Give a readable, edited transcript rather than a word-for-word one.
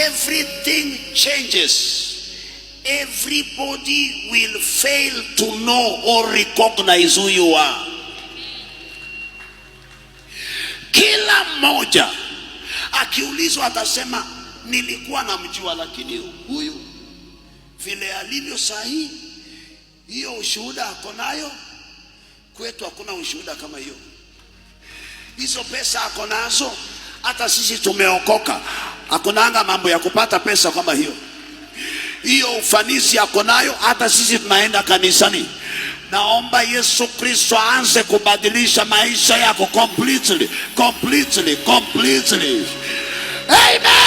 everything changes. Everybody will fail to know or recognize who you are. Kila mmoja akiulizwa atasema nilikuwa namjua, lakini huyu vile alivyo sahihi, hiyo ushuhuda ako nayo. Kwetu hakuna ushuhuda kama hiyo. Hizo pesa ako nazo, hata sisi tumeokoka hakunanga mambo ya kupata pesa kama hiyo. Hiyo ufanisi ako nayo, hata sisi tunaenda kanisani. Naomba Yesu Kristo aanze kubadilisha maisha yako completely. Amen.